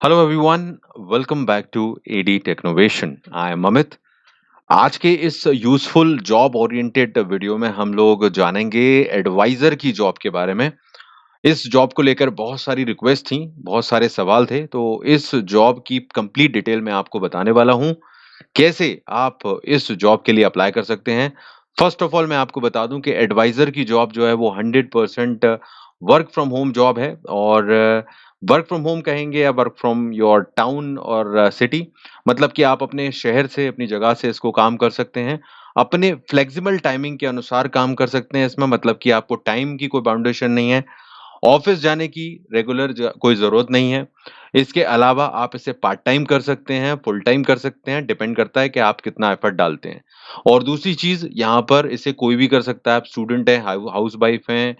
Hello everyone, welcome back to AD Technovation. I am Amit. आज के इस यूजफुल जॉब ओरिएंटेड वीडियो में हम लोग जानेंगे एडवाइजर की जॉब के बारे में। इस जॉब को लेकर बहुत सारी रिक्वेस्ट थी, बहुत सारे सवाल थे, तो इस जॉब की कंप्लीट डिटेल मैं आपको बताने वाला हूँ। कैसे आप इस जॉब के लिए अप्लाई कर सकते हैं। फर्स्ट ऑफ ऑल मैं आपको बता दूं कि एडवाइजर की जॉब जो है वो 100% वर्क फ्रॉम होम जॉब है। और वर्क फ्रॉम होम कहेंगे या वर्क फ्रॉम योर टाउन और सिटी, मतलब कि आप अपने शहर से, अपनी जगह से इसको काम कर सकते हैं। अपने फ्लेक्सिबल टाइमिंग के अनुसार काम कर सकते हैं इसमें, मतलब कि आपको टाइम की कोई बाउंडेशन नहीं है। ऑफिस जाने की रेगुलर कोई जरूरत नहीं है। इसके अलावा आप इसे पार्ट टाइम कर सकते हैं, फुल टाइम कर सकते हैं, डिपेंड करता है कि आप कितना एफर्ट डालते हैं। और दूसरी चीज, यहाँ पर इसे कोई भी कर सकता है। आप स्टूडेंट हैं, हाउस वाइफ हैं,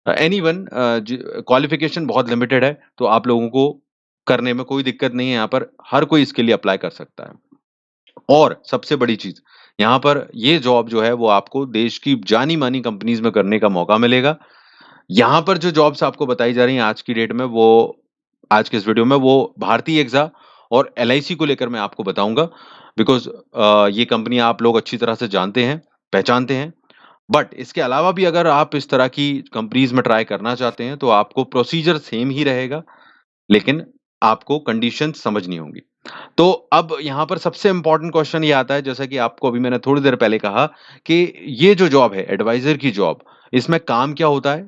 एनीवन। क्वालिफिकेशन बहुत लिमिटेड है, तो आप लोगों को करने में कोई दिक्कत नहीं है। यहाँ पर हर कोई इसके लिए अप्लाई कर सकता है। और सबसे बड़ी चीज, यहाँ पर ये जॉब जो है वो आपको देश की जानी मानी कंपनीज में करने का मौका मिलेगा। यहाँ पर जो जॉब्स आपको बताई जा रही हैं आज की डेट में, वो आज के इस वीडियो में वो भारतीय एग्जा और एलआईसी को लेकर मैं आपको बताऊंगा। बिकॉज ये कंपनी आप लोग अच्छी तरह से जानते हैं, पहचानते हैं। बट इसके अलावा भी अगर आप इस तरह की कंपनीज में ट्राई करना चाहते हैं तो आपको प्रोसीजर सेम ही रहेगा, लेकिन आपको कंडीशन समझनी होंगी। तो अब यहाँ पर सबसे इम्पोर्टेंट क्वेश्चन ये आता है, जैसा कि आपको अभी मैंने थोड़ी देर पहले कहा, कि ये जो जॉब है एडवाइजर की जॉब, इसमें काम क्या होता है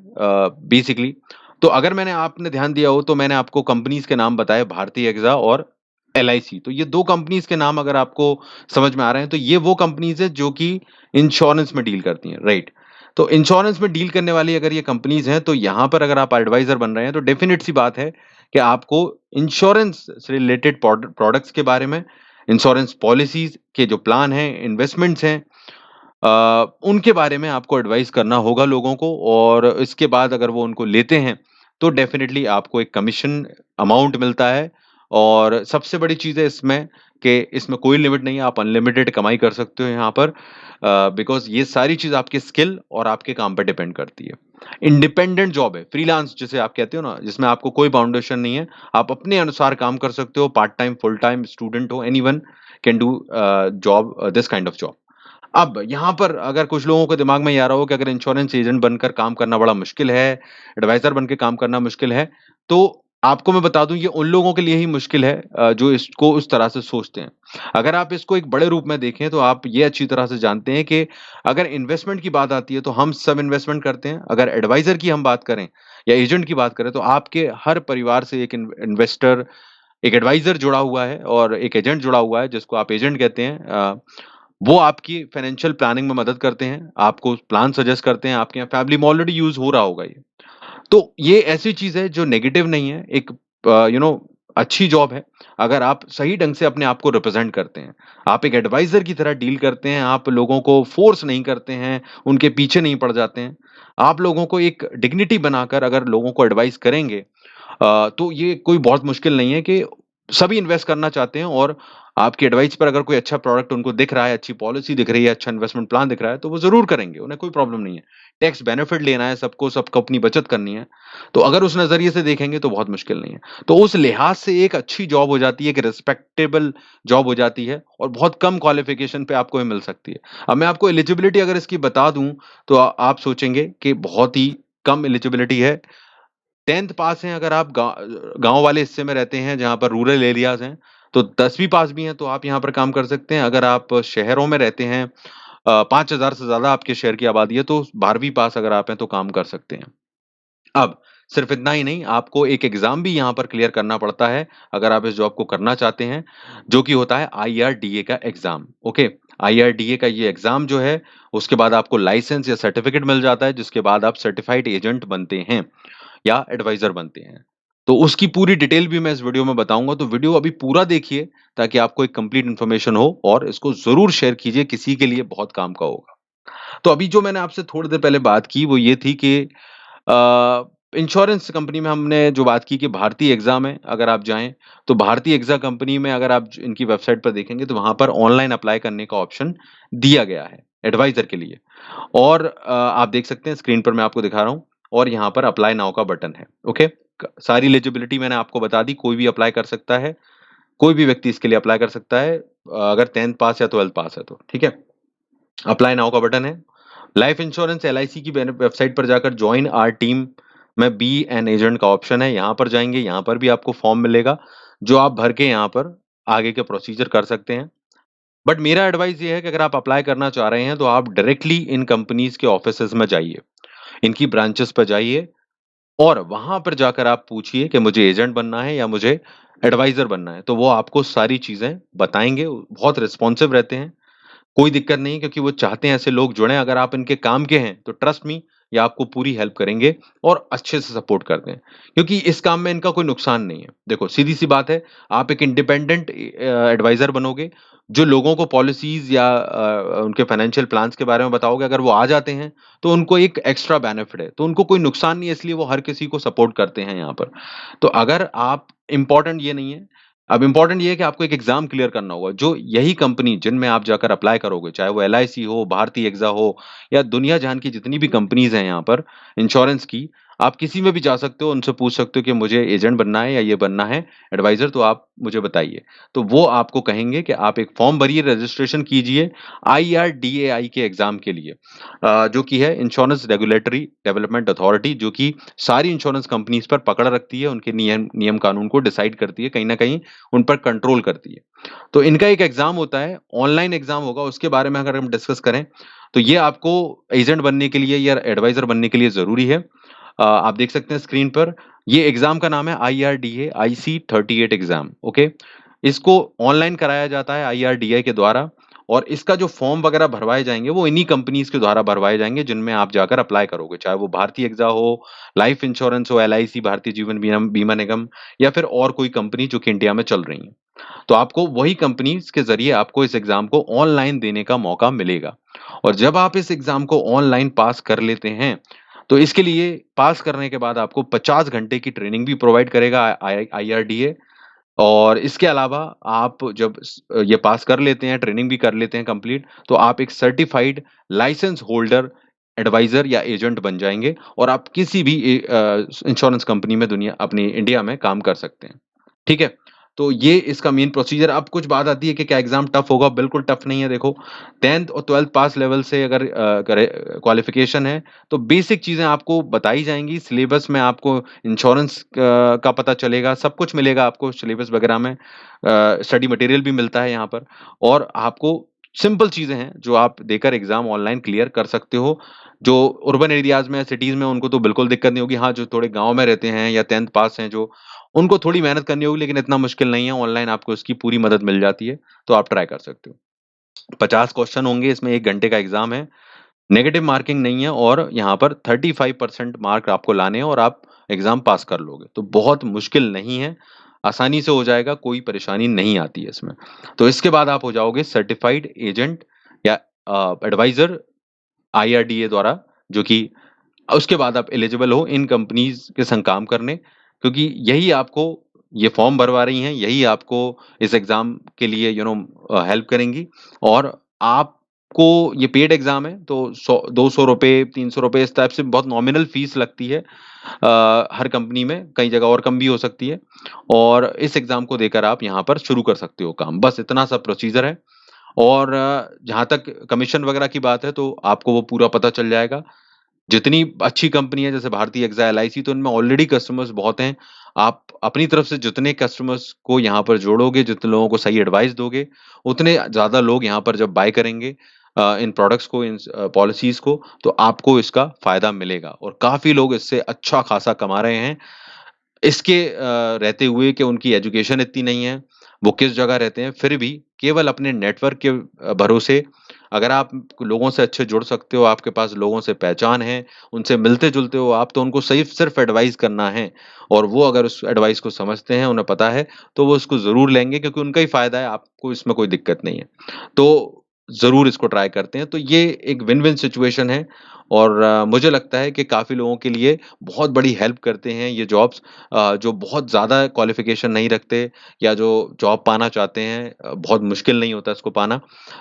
बेसिकली। तो अगर मैंने आपने ध्यान दिया हो तो मैंने आपको कंपनीज के नाम बताए, भारतीय एग्जा और एलआईसी। तो ये दो कंपनीज के नाम अगर आपको समझ में आ रहे हैं तो ये वो कंपनीज है जो कि इंश्योरेंस में डील करती हैं, राइट। तो इंश्योरेंस में डील करने वाली अगर ये कंपनीज हैं, तो यहाँ पर अगर आप एडवाइजर बन रहे हैं तो डेफिनेट सी बात है कि आपको इंश्योरेंस से रिलेटेड प्रोडक्ट्स के बारे में, इंश्योरेंस पॉलिसीज के जो प्लान हैं, इन्वेस्टमेंट्स हैं, उनके बारे में आपको एडवाइस करना होगा लोगों को। और इसके बाद अगर वो उनको लेते हैं तो डेफिनेटली आपको एक कमीशन अमाउंट मिलता है। और सबसे बड़ी चीज़ है इसमें कि इसमें कोई लिमिट नहीं है, आप अनलिमिटेड कमाई कर सकते हो यहाँ पर। बिकॉज ये सारी चीज़ आपके स्किल और आपके काम पर डिपेंड करती है। इंडिपेंडेंट जॉब है, फ्रीलांस जिसे आप कहते हो ना, जिसमें आपको कोई बाउंडेशन नहीं है। आप अपने अनुसार काम कर सकते हो, part time, full time, student हो, anyone can do job, this kind of job. अब यहाँ पर अगर कुछ लोगों के दिमाग में ये आ रहा हो कि अगर इंश्योरेंस एजेंट बनकर काम करना बड़ा मुश्किल है, एडवाइजर बन के काम करना मुश्किल है, तो आपको मैं बता दूं ये उन लोगों के लिए ही मुश्किल है जो इसको उस तरह से सोचते हैं। अगर आप इसको एक बड़े रूप में देखें तो आप ये अच्छी तरह से जानते हैं कि अगर इन्वेस्टमेंट की बात आती है तो हम सब इन्वेस्टमेंट करते हैं। अगर एडवाइजर की हम बात करें या एजेंट की बात करें तो आपके हर परिवार से एक इन्वेस्टर, एक एडवाइजर जुड़ा हुआ है और एक एजेंट जुड़ा हुआ है जिसको आप एजेंट कहते हैं। वो आपकी फाइनेंशियल प्लानिंग में मदद करते हैं, आपको प्लान सजेस्ट करते हैं। आपके यहाँ फैमिली में ऑलरेडी यूज हो रहा होगा ये। तो ये ऐसी चीज है जो नेगेटिव नहीं है, एक अच्छी जॉब है। अगर आप सही ढंग से अपने आप को रिप्रेजेंट करते हैं, आप एक एडवाइजर की तरह डील करते हैं, आप लोगों को फोर्स नहीं करते हैं, उनके पीछे नहीं पड़ जाते हैं, आप लोगों को एक डिग्निटी बनाकर अगर लोगों को एडवाइस करेंगे, तो ये कोई बहुत मुश्किल नहीं है कि सभी इन्वेस्ट करना चाहते हैं। और आपकी एडवाइस पर अगर कोई अच्छा प्रोडक्ट उनको दिख रहा है, अच्छी पॉलिसी दिख रही है, अच्छा इन्वेस्टमेंट प्लान दिख रहा है, तो वो ज़रूर करेंगे, उन्हें कोई प्रॉब्लम नहीं है। टैक्स बेनिफिट लेना है सबको, सबको अपनी बचत करनी है, तो अगर उस नज़रिए से देखेंगे तो बहुत मुश्किल नहीं है। तो उस लिहाज से एक अच्छी जॉब हो जाती है, एक रिस्पेक्टेबल जॉब हो जाती है और बहुत कम क्वालिफ़िकेशन पे आपको ये मिल सकती है। अब मैं आपको एलिजिबिलिटी अगर इसकी बता दूँ, तो आप सोचेंगे कि बहुत ही कम एलिजिबिलिटी है। 10th पास हैं अगर आप गाँव वाले हिस्से में रहते हैं जहाँ पर रूरल एरियाज़ हैं, तो 10वीं पास भी हैं तो आप यहाँ पर काम कर सकते हैं। अगर आप शहरों में रहते हैं, 5,000 से ज़्यादा आपके शहर की आबादी है, तो 12वीं पास अगर आप हैं तो काम कर सकते हैं। अब सिर्फ इतना ही नहीं, आपको एक एग्ज़ाम भी यहाँ पर क्लियर करना पड़ता है अगर आप इस जॉब को करना चाहते हैं, जो कि होता है आईआरडीए का एग्ज़ाम, ओके? आईआरडीए का ये एग्ज़ाम जो है, उसके बाद आपको लाइसेंस या सर्टिफ़िकेट मिल जाता है, जिसके बाद आप सर्टिफ़ाइड एजेंट बनते हैं या एडवाइजर बनते हैं। तो उसकी पूरी डिटेल भी मैं इस वीडियो में बताऊँगा, तो वीडियो अभी पूरा देखिए ताकि आपको एक कंप्लीट इन्फॉर्मेशन हो और इसको ज़रूर शेयर कीजिए, किसी के लिए बहुत काम का होगा। तो अभी जो मैंने आपसे थोड़ी देर पहले बात की वो ये थी कि इंश्योरेंस कंपनी में हमने जो बात की कि भारतीय एग्ज़ा में अगर आप जाएँ, तो भारतीय एग्ज़ा कंपनी में अगर आप इनकी वेबसाइट पर देखेंगे तो वहाँ पर ऑनलाइन अप्लाई करने का ऑप्शन दिया गया है, एडवाइज़र के लिए। और आप देख सकते हैं स्क्रीन पर मैं आपको दिखा रहा हूँ और यहाँ पर अप्लाई नाउ का बटन है, ओके? सारी एलिजिबिलिटी मैंने आपको बता दी, कोई भी अप्लाई कर सकता है, कोई भी व्यक्ति इसके लिए अप्लाई कर सकता है अगर 10th पास या 12th पास है तो, ठीक है? अप्लाई नाउ का बटन है। लाइफ इंश्योरेंस एलआईसी की वेबसाइट पर जाकर जॉइन आवर टीम में बी एन एजेंट का ऑप्शन है, यहाँ पर जाएँगे, यहाँ पर भी आपको फॉर्म मिलेगा, जो आप भर के यहाँ पर आगे के प्रोसीजर कर सकते हैं। बट मेरा एडवाइस ये है कि अगर आप अप्लाई करना चाह रहे हैं, तो आप डायरेक्टली इन कंपनीज़ के ऑफिसेज़ में जाइए, इनकी ब्रांचेस पे जाइए और वहाँ पर जाकर आप पूछिए कि मुझे एजेंट बनना है या मुझे एडवाइज़र बनना है, तो वो आपको सारी चीज़ें बताएँगे, बहुत रिस्पॉन्सिव रहते हैं। कोई दिक्कत नहीं क्योंकि वो चाहते हैं ऐसे लोग जुड़ें, अगर आप इनके काम के हैं, तो ट्रस्ट मी ये आपको पूरी हेल्प करेंगे और अच्छे से सपोर्ट करते हैं, क्योंकि इस काम में इनका कोई नुकसान नहीं है। देखो सीधी-सी बात है, आप एक इंडिपेंडेंट एडवाइज़र बनोगे, जो लोगों को पॉलिसीज़ या उनके फाइनेंशियल प्लान्स के बारे में बताओगे, अगर वो आ जाते हैं, तो उनको एक एक्स्ट्रा बेनिफिट है, तो उनको कोई नुकसान नहीं है इसलिए वो हर किसी को सपोर्ट करते हैं यहाँ पर। तो अगर आप इम्पोर्टेंट ये नहीं है, अब इम्पोर्टेंट ये है कि आपको एक एग्ज़ाम क्लियर करना होगा, जो यही कंपनी जिनमें आप जाकर अप्लाई करोगे, चाहे वो एलआईसी हो, भारतीय एक्सा हो या दुनिया जहान की जितनी भी कंपनीज़ हैं यहाँ पर इंश्योरेंस की, आप किसी में भी जा सकते हो, उनसे पूछ सकते हो कि मुझे एजेंट बनना है या ये बनना है एडवाइज़र तो आप मुझे बताइए। तो वो आपको कहेंगे कि आप एक फॉर्म भरिए, रजिस्ट्रेशन कीजिए आईआरडीएआई के एग्ज़ाम के लिए जो कि है इंश्योरेंस रेगुलेटरी डेवलपमेंट अथॉरिटी जो कि सारी इंश्योरेंस कंपनीज़ पर पकड़ रखती है, उनके नियम नियम कानून को डिसाइड करती है, कहीं न कहीं उन पर कंट्रोल करती है। तो इनका एक एग्ज़ाम होता है, ऑनलाइन एग्ज़ाम होगा, उसके बारे में अगर हम डिस्कस करें, तो ये आपको एजेंट बनने के लिए या एडवाइज़र बनने के लिए ज़रूरी है। आप देख सकते हैं स्क्रीन पर, ये एग्ज़ाम का नाम है आईआरडीए आईसी38 एग्ज़ाम, ओके? इसको ऑनलाइन कराया जाता है आईआरडीए के द्वारा और इसका जो फॉर्म वगैरह भरवाए जाएँगे, वो इन्हीं कंपनीज़ के द्वारा भरवाए जाएँगे, जिनमें आप जाकर अप्लाई करोगे, चाहे वो भारतीय एक्सा हो, लाइफ इंश्योरेंस हो, एलआईसी भारतीय जीवन बीमा बीमा निगम या फिर और कोई कंपनी जो कि इंडिया में चल रही हैं। तो आपको वही कंपनीज़ के ज़रिए आपको इस एग्ज़ाम को ऑनलाइन देने का मौका मिलेगा और जब आप इस एग्ज़ाम को ऑनलाइन पास कर लेते हैं, तो इसके लिए पास करने के बाद आपको 50 घंटे की ट्रेनिंग भी प्रोवाइड करेगा आईआरडीए और इसके अलावा आप जब ये पास कर लेते हैं, ट्रेनिंग भी कर लेते हैं कंप्लीट, तो आप एक सर्टिफाइड लाइसेंस होल्डर एडवाइज़र या एजेंट बन जाएँगे और आप किसी भी इंश्योरेंस कंपनी में दुनिया अपनी इंडिया में काम कर सकते हैं। ठीक है? तो ये इसका मेन प्रोसीजर अब कुछ बात आती है कि क्या एग्ज़ाम टफ़ होगा? बिल्कुल टफ़ नहीं है देखो, 10th और 12th पास लेवल से अगर करे क्वालिफ़िकेशन है, तो बेसिक चीज़ें आपको बताई जाएँगी, सिलेबस में आपको इंश्योरेंस का पता चलेगा, सब कुछ मिलेगा आपको सिलेबस वगैरह में। स्टडी मटेरियल भी मिलता है यहाँ पर और आपको सिंपल चीज़ें हैं, जो आप देकर एग्ज़ाम ऑनलाइन क्लियर कर सकते हो। जो अर्बन एरियाज़ में, सिटीज़ में उनको तो बिल्कुल दिक्कत नहीं होगी। हाँ, जो थोड़े गाँव में रहते हैं या 10th पास हैं जो, उनको थोड़ी मेहनत करनी होगी लेकिन इतना मुश्किल नहीं है, ऑनलाइन आपको इसकी पूरी मदद मिल जाती है, तो आप ट्राई कर सकते हो। 50 क्वेश्चन होंगे, इसमें 1 घंटे का एग्ज़ाम है, नेगेटिव मार्किंग नहीं है और यहाँ पर 35% मार्क आपको लाने हैं और आप एग्ज़ाम पास कर लोगे। तो बहुत मुश्किल नहीं है, आसानी से हो जाएगा, कोई परेशानी नहीं आती है इसमें। तो इसके बाद आप हो जाओगे सर्टिफाइड एजेंट या एडवाइज़र आईआरडीए द्वारा, जो कि उसके बाद आप एलिजिबल हो इन कंपनीज़ के संग काम करने, क्योंकि यही आपको ये फॉर्म भरवा रही हैं, यही आपको इस एग्ज़ाम के लिए हेल्प करेंगी और आपको ये पेड एग्ज़ाम है, तो 100 ₹200 ₹300 इस टाइप से बहुत नॉमिनल फ़ीस लगती है हर कंपनी में, कई जगह और कम भी हो सकती है और इस एग्ज़ाम को देकर आप यहाँ पर शुरू कर सकते हो काम। बस इतना सा प्रोसीजर है और जहाँ तक कमीशन वगैरह की बात है, तो आपको वो पूरा पता चल जाएगा। जितनी अच्छी कंपनी है जैसे भारतीय एक्सा, एलआईसी तो इनमें ऑलरेडी कस्टमर्स बहुत हैं। आप अपनी तरफ से जितने कस्टमर्स को यहाँ पर जोड़ोगे, जितने लोगों को सही एडवाइस दोगे, उतने ज़्यादा लोग यहाँ पर जब बाय करेंगे इन प्रोडक्ट्स को, इन पॉलिसीज़ को, तो आपको इसका फ़ायदा मिलेगा और काफ़ी लोग इससे अच्छा खासा कमा रहे हैं। इसके रहते हुए कि उनकी एजुकेशन इतनी नहीं है, वो किस जगह रहते हैं, फिर भी केवल अपने नेटवर्क के भरोसे अगर आप लोगों से अच्छे जुड़ सकते हो, आपके पास लोगों से पहचान है, उनसे मिलते-जुलते हो आप, तो उनको सिर्फ़ एडवाइस करना है और वो अगर उस एडवाइस को समझते हैं, उन्हें पता है, तो वो उसको ज़रूर लेंगे क्योंकि उनका ही फ़ायदा है, आपको इसमें कोई दिक्कत नहीं है। तो ज़रूर इसको ट्राई करते हैं। तो ये एक विन-विन सिचुएशन है और मुझे लगता है कि काफ़ी लोगों के लिए बहुत बड़ी हेल्प करते हैं ये जॉब्स जो बहुत ज़्यादा क्वालिफ़िकेशन नहीं रखते या जो जॉब पाना चाहते हैं बहुत मुश्किल नहीं होता इसको पाना।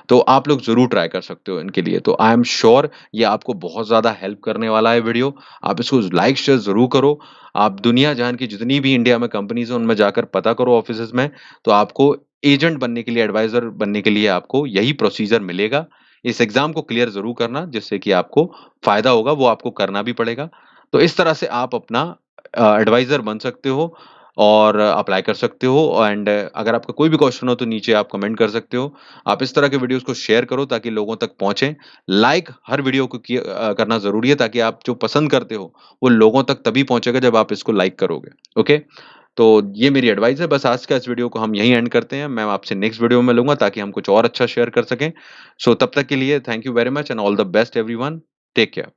तो आप लोग ज़रूर ट्राई कर सकते हो इनके लिए। तो आई एम श्योर ये आपको बहुत ज़्यादा हेल्प करने वाला है वीडियो। आप इसको लाइक, शेयर ज़रूर करो। आप दुनिया जहान की जितनी भी इंडिया में कंपनीज़ हैं उनमें जाकर पता करो ऑफ़िसेज़ में, तो आपको एजेंट बनने के लिए, एडवाइज़र बनने के लिए आपको यही प्रोसीजर मिलेगा। इस एग्ज़ाम को क्लियर ज़रूर करना जिससे कि आपको फ़ायदा होगा, वो आपको करना भी पड़ेगा। तो इस तरह से आप अपना एडवाइज़र बन सकते हो और अप्लाई कर सकते हो एंड अगर आपका कोई भी क्वेश्चन हो तो नीचे आप कमेंट कर सकते हो। आप इस तरह के वीडियोज़ को शेयर करो ताकि लोगों तक पहुँचे। लाइक हर वीडियो को करना ज़रूरी है ताकि आप जो पसंद करते हो, वो लोगों तक तभी पहुँचेगा जब आप इसको लाइक करोगे। ओके? तो ये मेरी एडवाइस है। बस आज का इस वीडियो को हम यहीं एंड करते हैं। मैं आपसे नेक्स्ट वीडियो में मिलूँगा ताकि हम कुछ और अच्छा शेयर कर सकें। सो तब तक के लिए thank you very much and all the best everyone. Take care.